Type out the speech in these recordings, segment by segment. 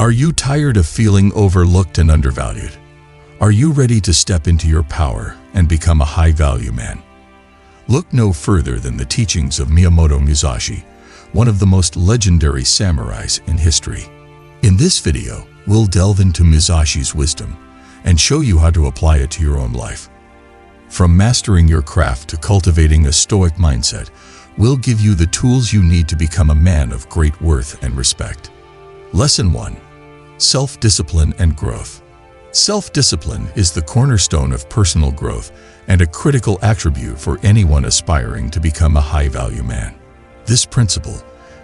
Are you tired of feeling overlooked and undervalued? Are you ready to step into your power and become a high-value man? Look no further than the teachings of Miyamoto Musashi, one of the most legendary samurais in history. In this video, we'll delve into Musashi's wisdom and show you how to apply it to your own life. From mastering your craft to cultivating a stoic mindset, we'll give you the tools you need to become a man of great worth and respect. Lesson 1. Self-discipline and growth. Self-discipline is the cornerstone of personal growth and a critical attribute for anyone aspiring to become a high-value man. This principle,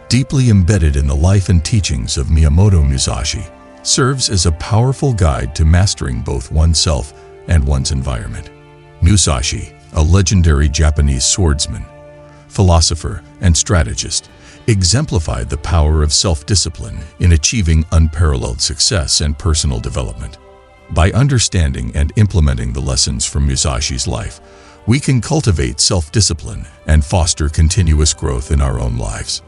deeply embedded in the life and teachings of Miyamoto Musashi, serves as a powerful guide to mastering both oneself and one's environment. Musashi, a legendary Japanese swordsman, philosopher, and strategist, exemplified the power of self-discipline in achieving unparalleled success and personal development. By understanding and implementing the lessons from Musashi's life, we can cultivate self-discipline and foster continuous growth in our own lives.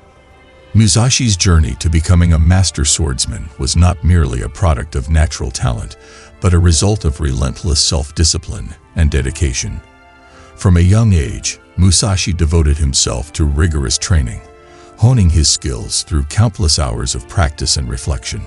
Musashi's journey to becoming a master swordsman was not merely a product of natural talent, but a result of relentless self-discipline and dedication. From a young age, Musashi devoted himself to rigorous training, honing his skills through countless hours of practice and reflection.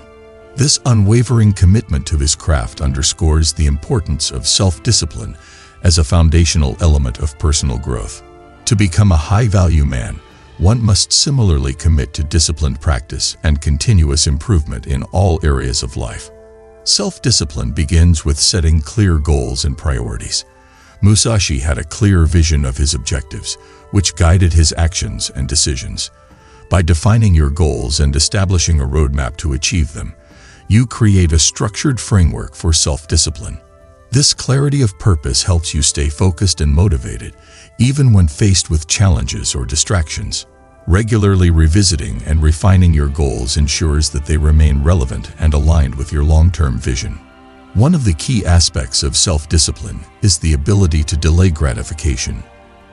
This unwavering commitment to his craft underscores the importance of self-discipline as a foundational element of personal growth. To become a high-value man, one must similarly commit to disciplined practice and continuous improvement in all areas of life. Self-discipline begins with setting clear goals and priorities. Musashi had a clear vision of his objectives, which guided his actions and decisions. By defining your goals and establishing a roadmap to achieve them, you create a structured framework for self-discipline. This clarity of purpose helps you stay focused and motivated, even when faced with challenges or distractions. Regularly revisiting and refining your goals ensures that they remain relevant and aligned with your long-term vision. One of the key aspects of self-discipline is the ability to delay gratification.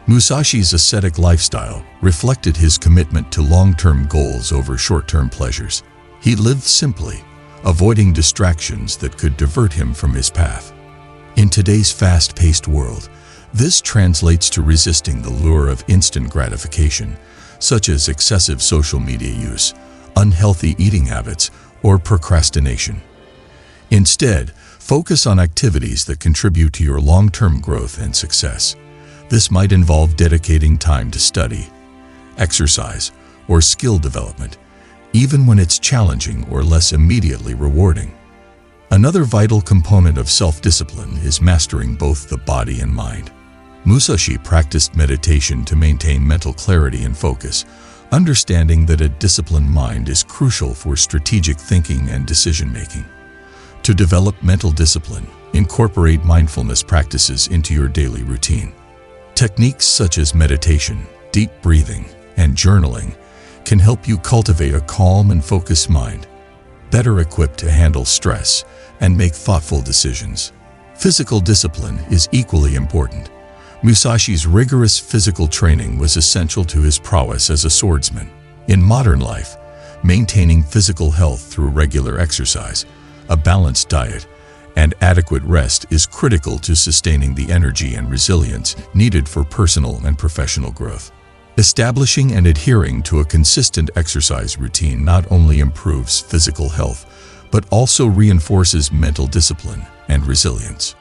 Musashi's ascetic lifestyle reflected his commitment to long-term goals over short-term pleasures. He lived simply, avoiding distractions that could divert him from his path. In today's fast-paced world, this translates to resisting the lure of instant gratification, such as excessive social media use, unhealthy eating habits, or procrastination. Instead, focus on activities that contribute to your long-term growth and success. This might involve dedicating time to study, exercise, or skill development, even when it's challenging or less immediately rewarding. Another vital component of self-discipline is mastering both the body and mind. Musashi practiced meditation to maintain mental clarity and focus, understanding that a disciplined mind is crucial for strategic thinking and decision-making. To develop mental discipline, incorporate mindfulness practices into your daily routine. Techniques such as meditation, deep breathing, and journaling can help you cultivate a calm and focused mind, better equipped to handle stress and make thoughtful decisions. Physical discipline is equally important. Musashi's rigorous physical training was essential to his prowess as a swordsman. In modern life, maintaining physical health through regular exercise, a balanced diet, and adequate rest is critical to sustaining the energy and resilience needed for personal and professional growth. Establishing and adhering to a consistent exercise routine not only improves physical health, but also reinforces mental discipline and resilience.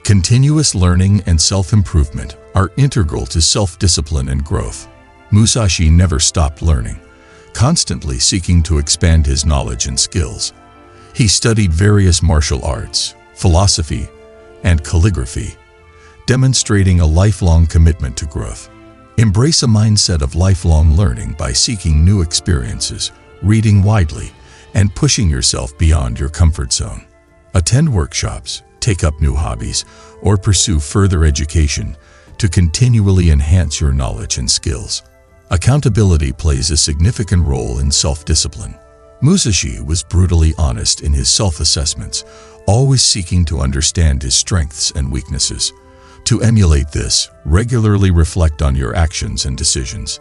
Continuous learning and self-improvement are integral to self-discipline and growth. Musashi never stopped learning, constantly seeking to expand his knowledge and skills. He studied various martial arts, philosophy, and calligraphy, demonstrating a lifelong commitment to growth. Embrace a mindset of lifelong learning by seeking new experiences, reading widely, and pushing yourself beyond your comfort zone. Attend workshops, take up new hobbies, or pursue further education to continually enhance your knowledge and skills. Accountability plays a significant role in self-discipline. Musashi was brutally honest in his self-assessments, always seeking to understand his strengths and weaknesses. To emulate this, regularly reflect on your actions and decisions.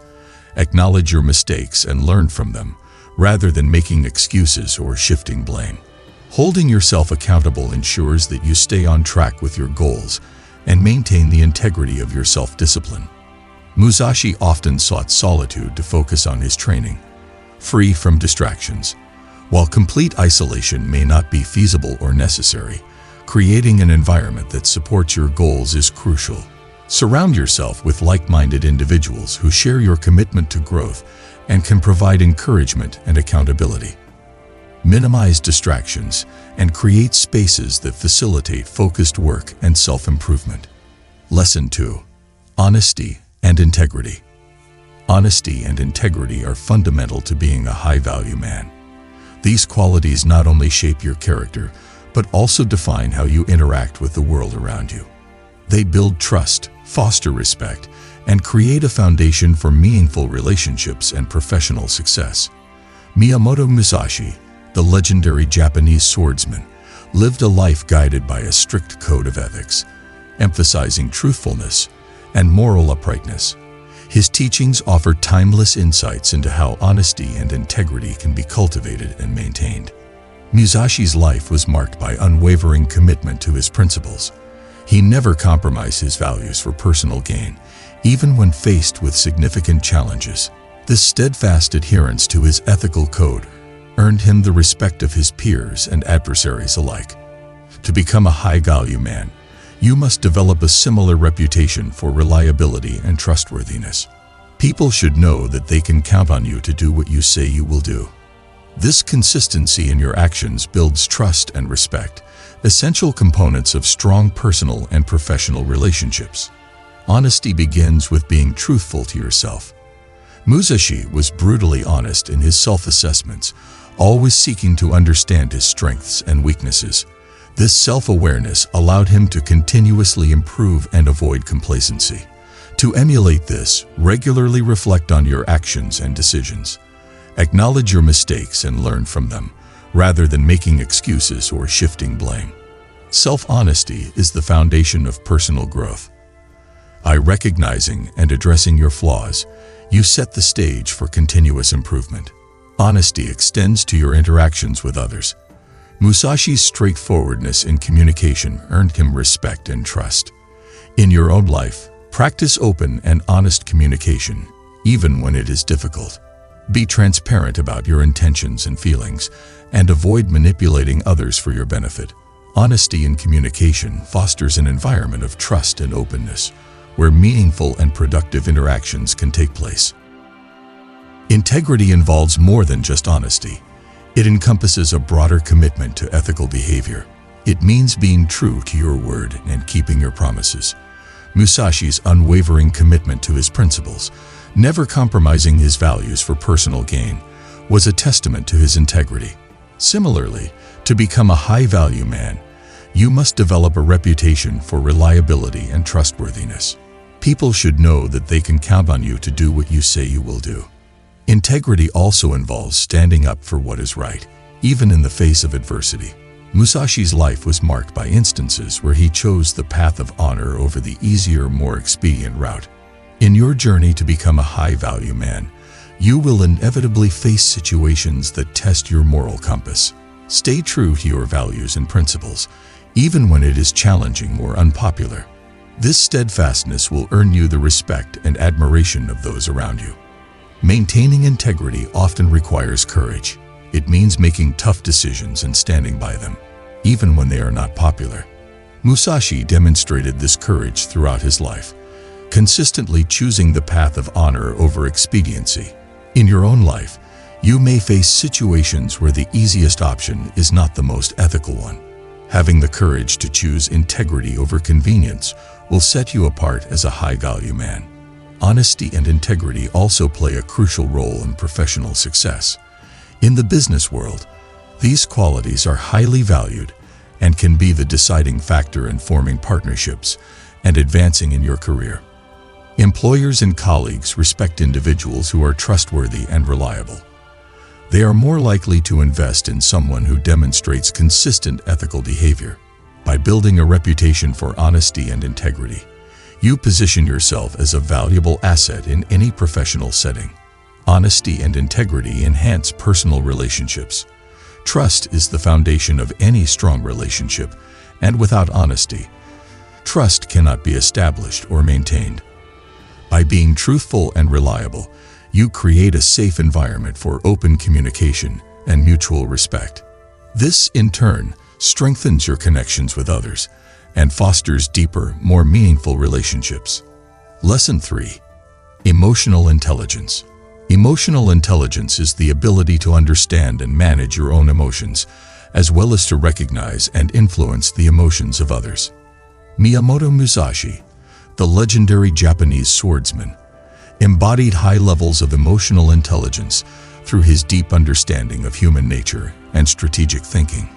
Acknowledge your mistakes and learn from them, rather than making excuses or shifting blame. Holding yourself accountable ensures that you stay on track with your goals and maintain the integrity of your self-discipline. Musashi often sought solitude to focus on his training, free from distractions. While complete isolation may not be feasible or necessary, creating an environment that supports your goals is crucial. Surround yourself with like-minded individuals who share your commitment to growth and can provide encouragement and accountability. Minimize distractions and create spaces that facilitate focused work and self-improvement. Lesson 2. Honesty and integrity. Honesty and integrity are fundamental to being a high-value man. These qualities not only shape your character, but also define how you interact with the world around you. They build trust, foster respect, and create a foundation for meaningful relationships and professional success. Miyamoto Musashi, the legendary Japanese swordsman, lived a life guided by a strict code of ethics, emphasizing truthfulness and moral uprightness. His teachings offer timeless insights into how honesty and integrity can be cultivated and maintained. Musashi's life was marked by unwavering commitment to his principles. He never compromised his values for personal gain, even when faced with significant challenges. This steadfast adherence to his ethical code earned him the respect of his peers and adversaries alike. To become a high-value man, you must develop a similar reputation for reliability and trustworthiness. People should know that they can count on you to do what you say you will do. This consistency in your actions builds trust and respect, essential components of strong personal and professional relationships. Honesty begins with being truthful to yourself. Musashi was brutally honest in his self-assessments, always seeking to understand his strengths and weaknesses. This self-awareness allowed him to continuously improve and avoid complacency. To emulate this, regularly reflect on your actions and decisions. Acknowledge your mistakes and learn from them, rather than making excuses or shifting blame. Self-honesty is the foundation of personal growth. By recognizing and addressing your flaws, you set the stage for continuous improvement. Honesty extends to your interactions with others. Musashi's straightforwardness in communication earned him respect and trust. In your own life, practice open and honest communication, even when it is difficult. Be transparent about your intentions and feelings, and avoid manipulating others for your benefit. Honesty in communication fosters an environment of trust and openness, where meaningful and productive interactions can take place. Integrity involves more than just honesty. It encompasses a broader commitment to ethical behavior. It means being true to your word and keeping your promises. Musashi's unwavering commitment to his principles, never compromising his values for personal gain, was a testament to his integrity. Similarly, to become a high-value man, you must develop a reputation for reliability and trustworthiness. People should know that they can count on you to do what you say you will do. Integrity also involves standing up for what is right, even in the face of adversity. Musashi's life was marked by instances where he chose the path of honor over the easier, more expedient route. In your journey to become a high-value man, you will inevitably face situations that test your moral compass. Stay true to your values and principles, even when it is challenging or unpopular. This steadfastness will earn you the respect and admiration of those around you. Maintaining integrity often requires courage. It means making tough decisions and standing by them, even when they are not popular. Musashi demonstrated this courage throughout his life, consistently choosing the path of honor over expediency. In your own life, you may face situations where the easiest option is not the most ethical one. Having the courage to choose integrity over convenience will set you apart as a high-value man. Honesty and integrity also play a crucial role in professional success. In the business world, these qualities are highly valued and can be the deciding factor in forming partnerships and advancing in your career. Employers and colleagues respect individuals who are trustworthy and reliable. They are more likely to invest in someone who demonstrates consistent ethical behavior. By building a reputation for honesty and integrity, you position yourself as a valuable asset in any professional setting. Honesty and integrity enhance personal relationships. Trust is the foundation of any strong relationship, and without honesty, trust cannot be established or maintained. By being truthful and reliable, you create a safe environment for open communication and mutual respect. This, in turn, strengthens your connections with others and fosters deeper, more meaningful relationships. Lesson 3. Emotional intelligence. Emotional intelligence is the ability to understand and manage your own emotions, as well as to recognize and influence the emotions of others. Miyamoto Musashi, the legendary Japanese swordsman, embodied high levels of emotional intelligence through his deep understanding of human nature and strategic thinking.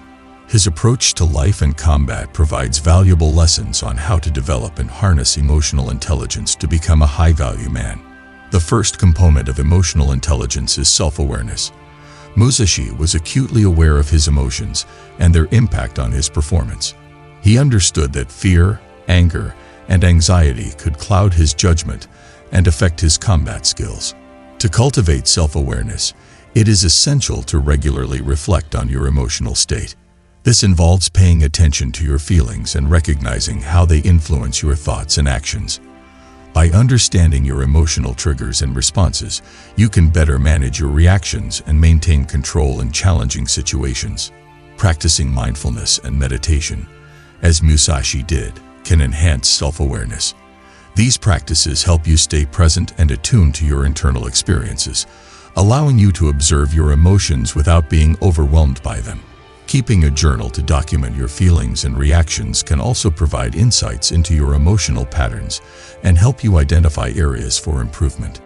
His approach to life and combat provides valuable lessons on how to develop and harness emotional intelligence to become a high-value man. The first component of emotional intelligence is self-awareness. Musashi was acutely aware of his emotions and their impact on his performance. He understood that fear, anger, and anxiety could cloud his judgment and affect his combat skills. To cultivate self-awareness, it is essential to regularly reflect on your emotional state. This involves paying attention to your feelings and recognizing how they influence your thoughts and actions. By understanding your emotional triggers and responses, you can better manage your reactions and maintain control in challenging situations. Practicing mindfulness and meditation, as Musashi did, can enhance self-awareness. These practices help you stay present and attuned to your internal experiences, allowing you to observe your emotions without being overwhelmed by them. Keeping a journal to document your feelings and reactions can also provide insights into your emotional patterns and help you identify areas for improvement.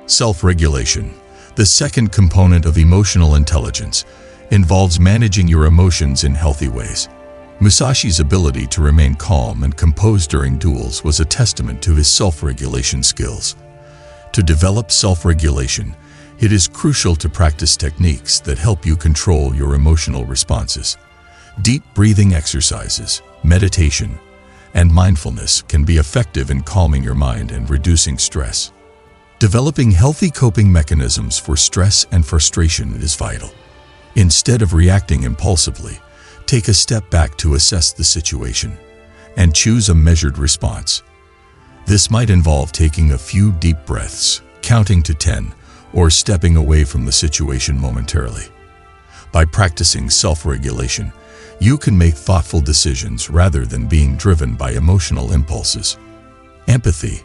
Self-regulation, the second component of emotional intelligence, involves managing your emotions in healthy ways. Musashi's ability to remain calm and composed during duels was a testament to his self-regulation skills. To develop self-regulation, it is crucial to practice techniques that help you control your emotional responses. Deep breathing exercises, meditation, and mindfulness can be effective in calming your mind and reducing stress. Developing healthy coping mechanisms for stress and frustration is vital. Instead of reacting impulsively, take a step back to assess the situation and choose a measured response. This might involve taking a few deep breaths, counting to 10, or stepping away from the situation momentarily. By practicing self-regulation, you can make thoughtful decisions rather than being driven by emotional impulses. Empathy,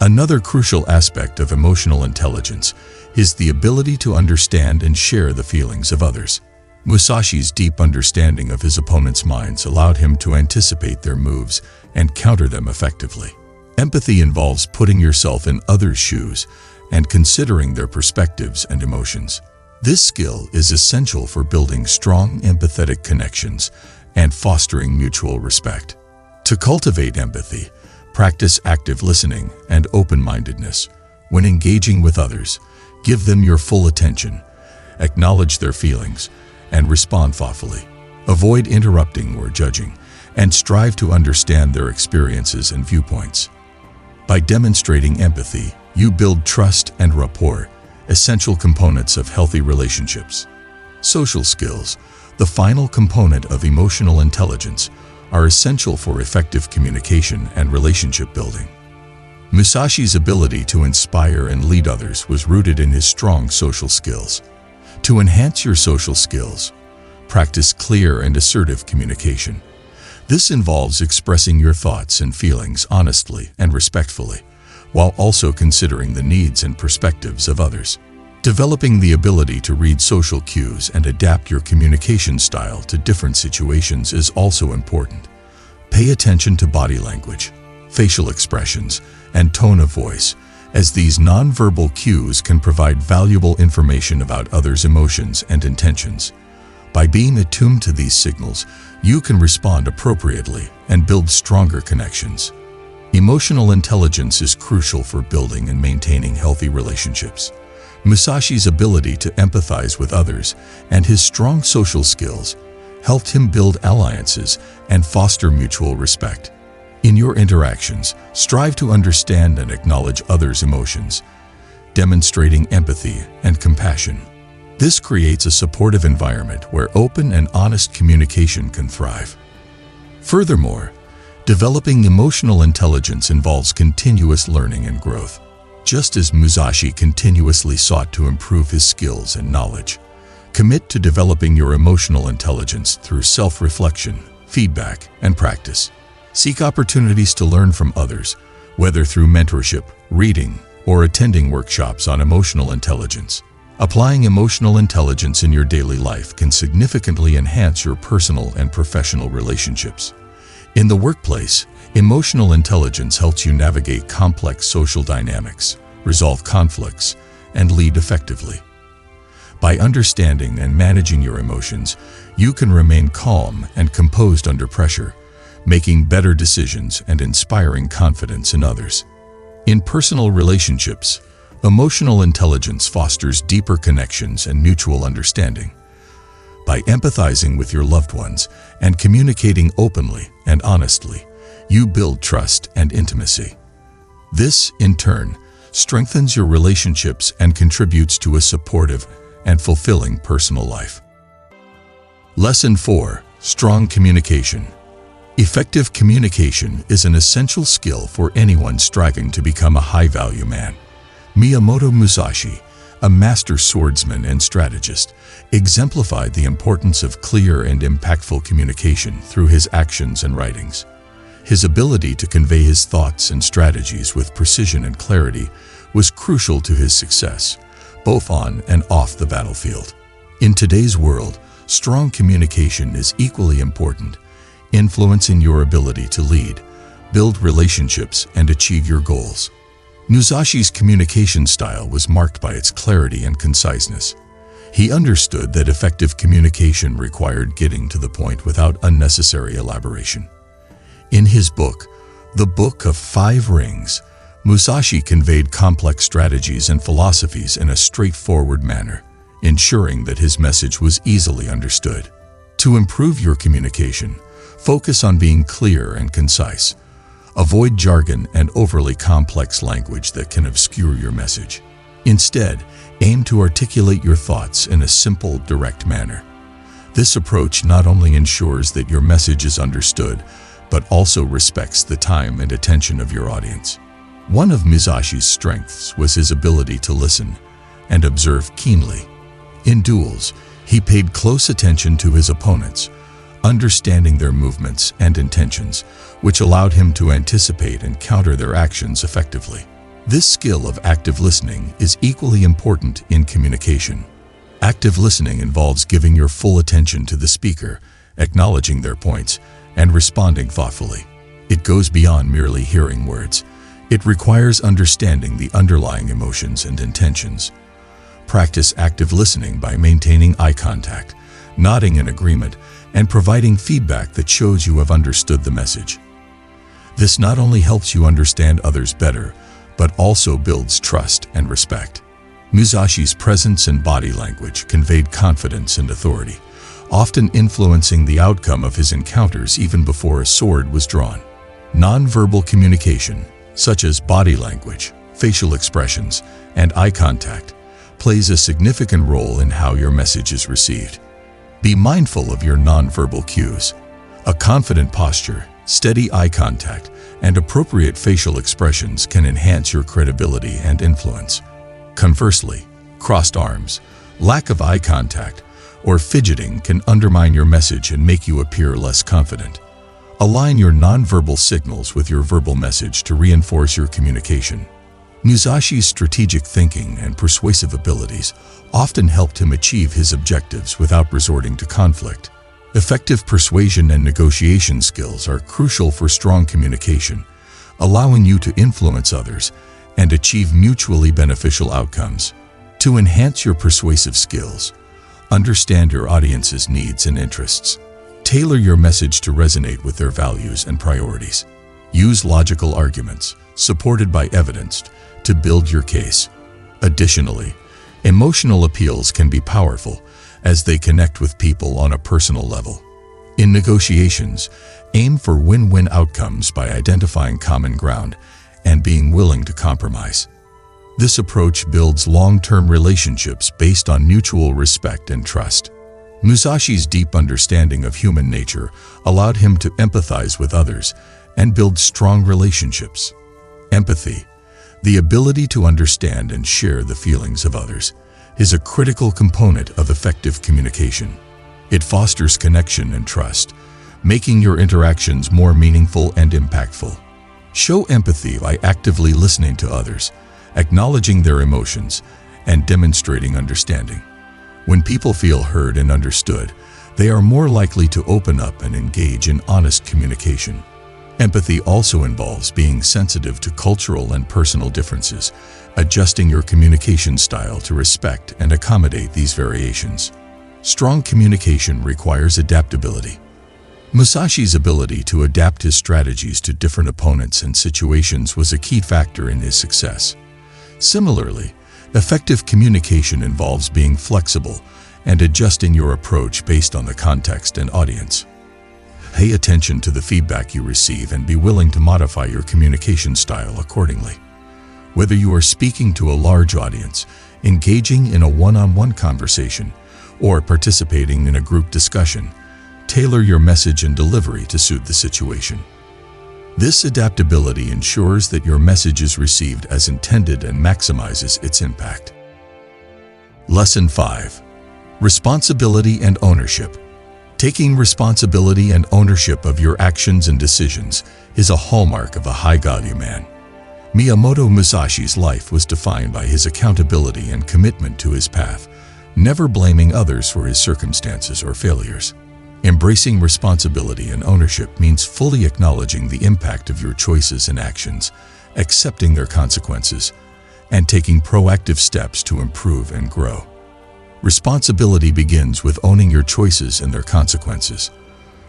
another crucial aspect of emotional intelligence, is the ability to understand and share the feelings of others. Musashi's deep understanding of his opponent's minds allowed him to anticipate their moves and counter them effectively. Empathy involves putting yourself in others' shoes and considering their perspectives and emotions. This skill is essential for building strong, empathetic connections and fostering mutual respect. To cultivate empathy, practice active listening and open-mindedness. When engaging with others, give them your full attention, acknowledge their feelings, and respond thoughtfully. Avoid interrupting or judging, and strive to understand their experiences and viewpoints. By demonstrating empathy, you build trust and rapport, essential components of healthy relationships. Social skills, the final component of emotional intelligence, are essential for effective communication and relationship building. Musashi's ability to inspire and lead others was rooted in his strong social skills. To enhance your social skills, practice clear and assertive communication. This involves expressing your thoughts and feelings honestly and respectfully, while also considering the needs and perspectives of others. Developing the ability to read social cues and adapt your communication style to different situations is also important. Pay attention to body language, facial expressions, and tone of voice, as these nonverbal cues can provide valuable information about others' emotions and intentions. By being attuned to these signals, you can respond appropriately and build stronger connections. Emotional intelligence is crucial for building and maintaining healthy relationships. Musashi's ability to empathize with others and his strong social skills helped him build alliances and foster mutual respect. In your interactions, strive to understand and acknowledge others' emotions. demonstrating empathy and compassion. This creates a supportive environment where open and honest communication can thrive. Furthermore, developing emotional intelligence involves continuous learning and growth. Just as Musashi continuously sought to improve his skills and knowledge, commit to developing your emotional intelligence through self-reflection, feedback, and practice. Seek opportunities to learn from others, whether through mentorship, reading, or attending workshops on emotional intelligence. Applying emotional intelligence in your daily life can significantly enhance your personal and professional relationships. In the workplace, emotional intelligence helps you navigate complex social dynamics, resolve conflicts, and lead effectively. By understanding and managing your emotions, you can remain calm and composed under pressure, making better decisions and inspiring confidence in others. In personal relationships, emotional intelligence fosters deeper connections and mutual understanding. By empathizing with your loved ones and communicating openly and honestly, you build trust and intimacy. This, in turn, strengthens your relationships and contributes to a supportive and fulfilling personal life. Lesson 4. Strong communication. Effective communication is an essential skill for anyone striving to become a high-value man. Miyamoto Musashi, a master swordsman and strategist, exemplified the importance of clear and impactful communication through his actions and writings. His ability to convey his thoughts and strategies with precision and clarity was crucial to his success, both on and off the battlefield. In today's world, strong communication is equally important, influencing your ability to lead, build relationships, and achieve your goals. Musashi's communication style was marked by its clarity and conciseness. He understood that effective communication required getting to the point without unnecessary elaboration. In his book, The Book of Five Rings, Musashi conveyed complex strategies and philosophies in a straightforward manner, ensuring that his message was easily understood. To improve your communication, focus on being clear and concise. Avoid jargon and overly complex language that can obscure your message. Instead, aim to articulate your thoughts in a simple, direct manner. This approach not only ensures that your message is understood, but also respects the time and attention of your audience. One of Musashi's strengths was his ability to listen and observe keenly. In duels, he paid close attention to his opponents, understanding their movements and intentions, which allowed him to anticipate and counter their actions effectively. This skill of active listening is equally important in communication. Active listening involves giving your full attention to the speaker, acknowledging their points, and responding thoughtfully. It goes beyond merely hearing words. It requires understanding the underlying emotions and intentions. Practice active listening by maintaining eye contact, nodding in agreement, and providing feedback that shows you have understood the message. This not only helps you understand others better, but also builds trust and respect. Musashi's presence and body language conveyed confidence and authority, often influencing the outcome of his encounters even before a sword was drawn. Nonverbal communication, such as body language, facial expressions, and eye contact, plays a significant role in how your message is received. Be mindful of your nonverbal cues. A confident posture, steady eye contact, and appropriate facial expressions can enhance your credibility and influence. Conversely, crossed arms, lack of eye contact, or fidgeting can undermine your message and make you appear less confident. Align your nonverbal signals with your verbal message to reinforce your communication. Musashi's strategic thinking and persuasive abilities often helped him achieve his objectives without resorting to conflict. Effective persuasion and negotiation skills are crucial for strong communication, allowing you to influence others and achieve mutually beneficial outcomes. To enhance your persuasive skills, understand your audience's needs and interests. Tailor your message to resonate with their values and priorities. Use logical arguments, supported by evidence, to build your case. Additionally, emotional appeals can be powerful as they connect with people on a personal level. In negotiations, aim for win-win outcomes by identifying common ground and being willing to compromise. This approach builds long-term relationships based on mutual respect and trust. Musashi's deep understanding of human nature allowed him to empathize with others and build strong relationships. Empathy, the ability to understand and share the feelings of others, is a critical component of effective communication. It fosters connection and trust, making your interactions more meaningful and impactful. Show empathy by actively listening to others, acknowledging their emotions, and demonstrating understanding. When people feel heard and understood, they are more likely to open up and engage in honest communication. Empathy also involves being sensitive to cultural and personal differences, adjusting your communication style to respect and accommodate these variations. Strong communication requires adaptability. Musashi's ability to adapt his strategies to different opponents and situations was a key factor in his success. Similarly, effective communication involves being flexible and adjusting your approach based on the context and audience. Pay attention to the feedback you receive and be willing to modify your communication style accordingly. Whether you are speaking to a large audience, engaging in a one-on-one conversation, or participating in a group discussion, tailor your message and delivery to suit the situation. This adaptability ensures that your message is received as intended and maximizes its impact. Lesson 5. Responsibility and ownership. Taking responsibility and ownership of your actions and decisions is a hallmark of a high-value man. Miyamoto Musashi's life was defined by his accountability and commitment to his path, never blaming others for his circumstances or failures. Embracing responsibility and ownership means fully acknowledging the impact of your choices and actions, accepting their consequences, and taking proactive steps to improve and grow. Responsibility begins with owning your choices and their consequences.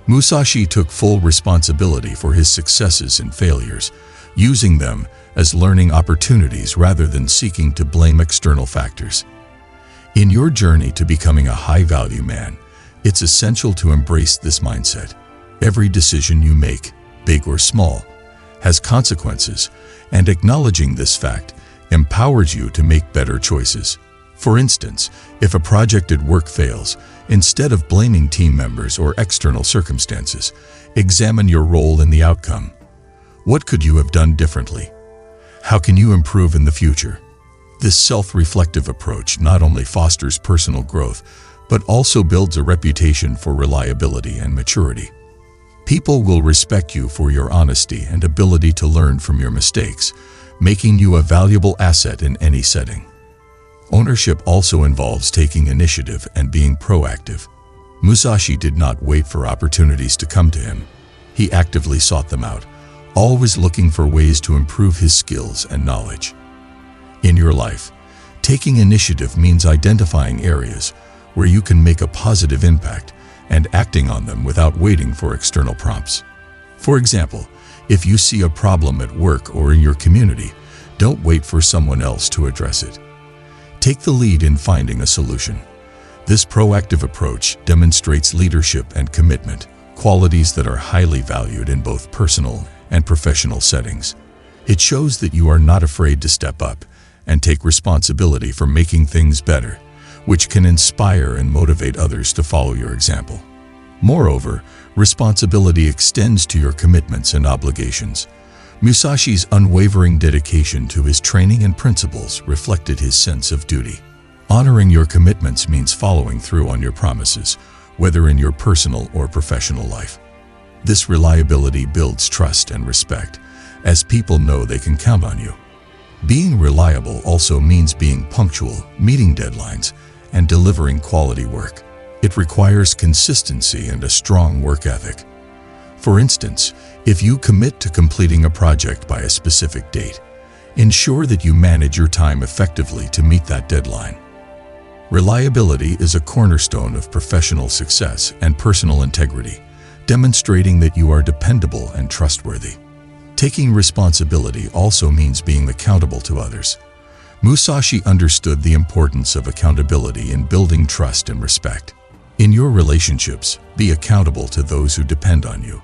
Musashi took full responsibility for his successes and failures, using them as learning opportunities rather than seeking to blame external factors. In your journey to becoming a high-value man, it's essential to embrace this mindset. Every decision you make, big or small, has consequences, and acknowledging this fact empowers you to make better choices. For instance, if a project at work fails, instead of blaming team members or external circumstances, examine your role in the outcome. What could you have done differently? How can you improve in the future? This self-reflective approach not only fosters personal growth, but also builds a reputation for reliability and maturity. People will respect you for your honesty and ability to learn from your mistakes, making you a valuable asset in any setting. Ownership also involves taking initiative and being proactive. Musashi did not wait for opportunities to come to him. He actively sought them out, always looking for ways to improve his skills and knowledge. In your life, taking initiative means identifying areas where you can make a positive impact and acting on them without waiting for external prompts. For example, if you see a problem at work or in your community, don't wait for someone else to address it. Take the lead in finding a solution. This proactive approach demonstrates leadership and commitment, qualities that are highly valued in both personal and professional settings. It shows that you are not afraid to step up and take responsibility for making things better, which can inspire and motivate others to follow your example. Moreover, responsibility extends to your commitments and obligations. Musashi's unwavering dedication to his training and principles reflected his sense of duty. Honoring your commitments means following through on your promises, whether in your personal or professional life. This reliability builds trust and respect, as people know they can count on you. Being reliable also means being punctual, meeting deadlines, and delivering quality work. It requires consistency and a strong work ethic. For instance, if you commit to completing a project by a specific date, ensure that you manage your time effectively to meet that deadline. Reliability is a cornerstone of professional success and personal integrity, demonstrating that you are dependable and trustworthy. Taking responsibility also means being accountable to others. Musashi understood the importance of accountability in building trust and respect. In your relationships, be accountable to those who depend on you,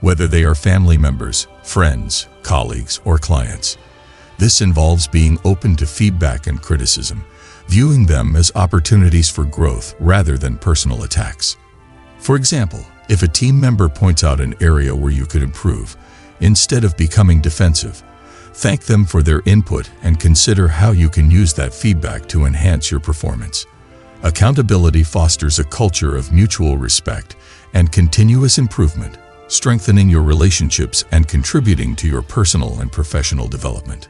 whether they are family members, friends, colleagues, or clients. This involves being open to feedback and criticism, viewing them as opportunities for growth rather than personal attacks. For example, if a team member points out an area where you could improve, instead of becoming defensive, thank them for their input and consider how you can use that feedback to enhance your performance. Accountability fosters a culture of mutual respect and continuous improvement, strengthening your relationships and contributing to your personal and professional development.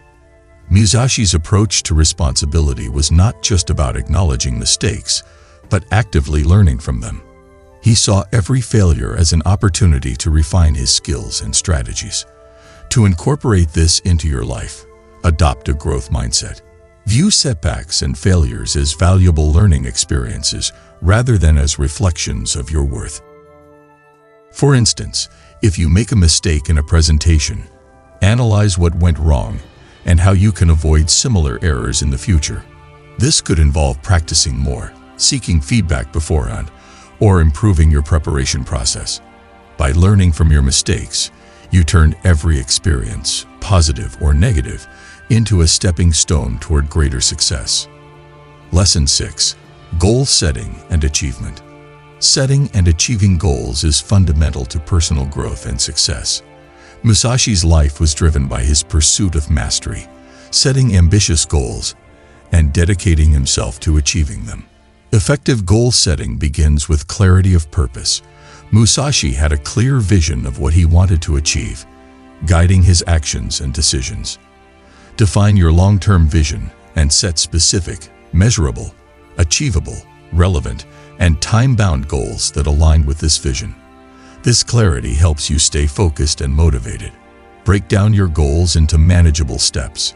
Musashi's approach to responsibility was not just about acknowledging mistakes, but actively learning from them. He saw every failure as an opportunity to refine his skills and strategies. To incorporate this into your life, adopt a growth mindset. View setbacks and failures as valuable learning experiences rather than as reflections of your worth. For instance, if you make a mistake in a presentation, analyze what went wrong and how you can avoid similar errors in the future. This could involve practicing more, seeking feedback beforehand, or improving your preparation process. By learning from your mistakes, you turn every experience, positive or negative, into a stepping stone toward greater success. Lesson 6. Goal setting and achievement. Setting and achieving goals is fundamental to personal growth and success. Musashi's life was driven by his pursuit of mastery, setting ambitious goals, and dedicating himself to achieving them. Effective goal setting begins with clarity of purpose. Musashi had a clear vision of what he wanted to achieve, guiding his actions and decisions. Define your long-term vision and set specific, measurable, achievable, relevant, and time-bound goals that align with this vision. This clarity helps you stay focused and motivated. Break down your goals into manageable steps.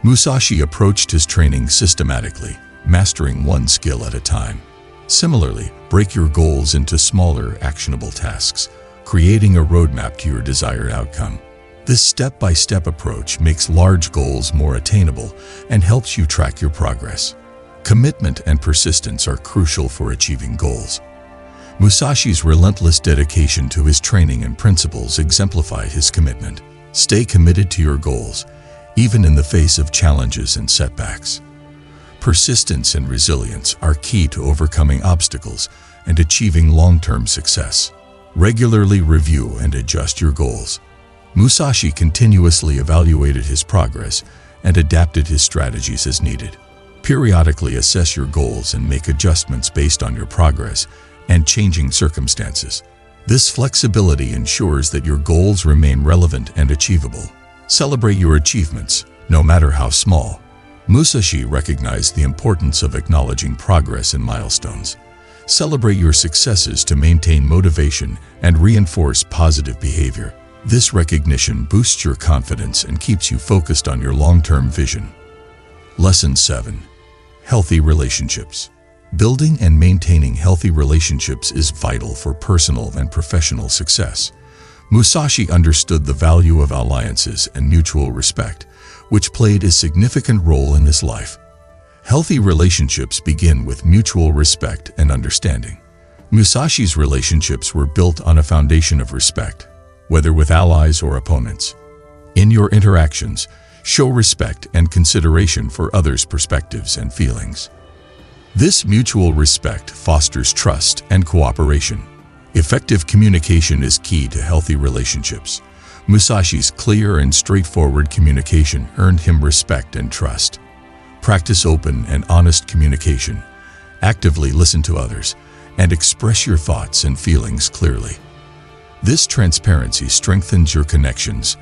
Musashi approached his training systematically, mastering one skill at a time. Similarly, break your goals into smaller, actionable tasks, creating a roadmap to your desired outcome. This step-by-step approach makes large goals more attainable and helps you track your progress. Commitment and persistence are crucial for achieving goals. Musashi's relentless dedication to his training and principles exemplify his commitment. Stay committed to your goals, even in the face of challenges and setbacks. Persistence and resilience are key to overcoming obstacles and achieving long-term success. Regularly review and adjust your goals. Musashi continuously evaluated his progress and adapted his strategies as needed. Periodically assess your goals and make adjustments based on your progress and changing circumstances. This flexibility ensures that your goals remain relevant and achievable. Celebrate your achievements, no matter how small. Musashi recognized the importance of acknowledging progress and milestones. Celebrate your successes to maintain motivation and reinforce positive behavior. This recognition boosts your confidence and keeps you focused on your long-term vision. Lesson 7. Healthy relationships. Building and maintaining healthy relationships is vital for personal and professional success. Musashi understood the value of alliances and mutual respect, which played a significant role in his life. Healthy relationships begin with mutual respect and understanding. Musashi's relationships were built on a foundation of respect, whether with allies or opponents. In your interactions, show respect and consideration for others' perspectives and feelings. This mutual respect fosters trust and cooperation. Effective communication is key to healthy relationships. Musashi's clear and straightforward communication earned him respect and trust. Practice open and honest communication. Actively listen to others and express your thoughts and feelings clearly. This transparency strengthens your connections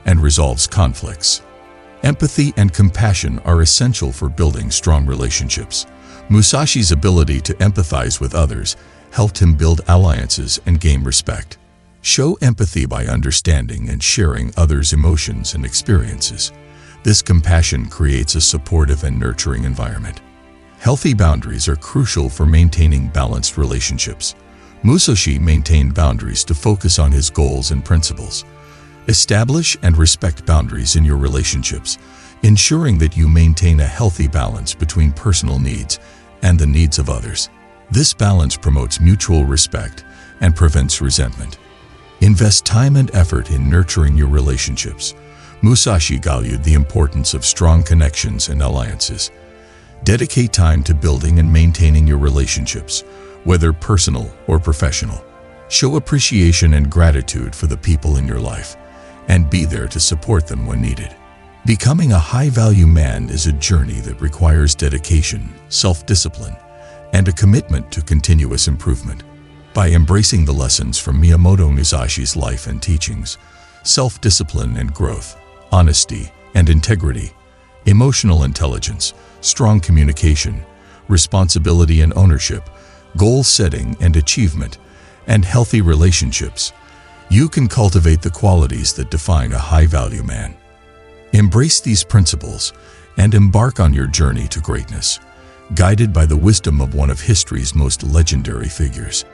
and resolves conflicts. Empathy and compassion are essential for building strong relationships. Musashi's ability to empathize with others helped him build alliances and gain respect. Show empathy by understanding and sharing others' emotions and experiences. This compassion creates a supportive and nurturing environment. Healthy boundaries are crucial for maintaining balanced relationships. Musashi maintained boundaries to focus on his goals and principles. Establish and respect boundaries in your relationships, ensuring that you maintain a healthy balance between personal needs and the needs of others. This balance promotes mutual respect and prevents resentment. Invest time and effort in nurturing your relationships. Musashi valued the importance of strong connections and alliances. Dedicate time to building and maintaining your relationships, whether personal or professional. Show appreciation and gratitude for the people in your life, and be there to support them when needed. Becoming a high-value man is a journey that requires dedication, self-discipline, and a commitment to continuous improvement. By embracing the lessons from Miyamoto Musashi's life and teachings, self-discipline and growth, honesty and integrity, emotional intelligence, strong communication, responsibility and ownership, goal setting and achievement, and healthy relationships, you can cultivate the qualities that define a high-value man. Embrace these principles and embark on your journey to greatness, guided by the wisdom of one of history's most legendary figures.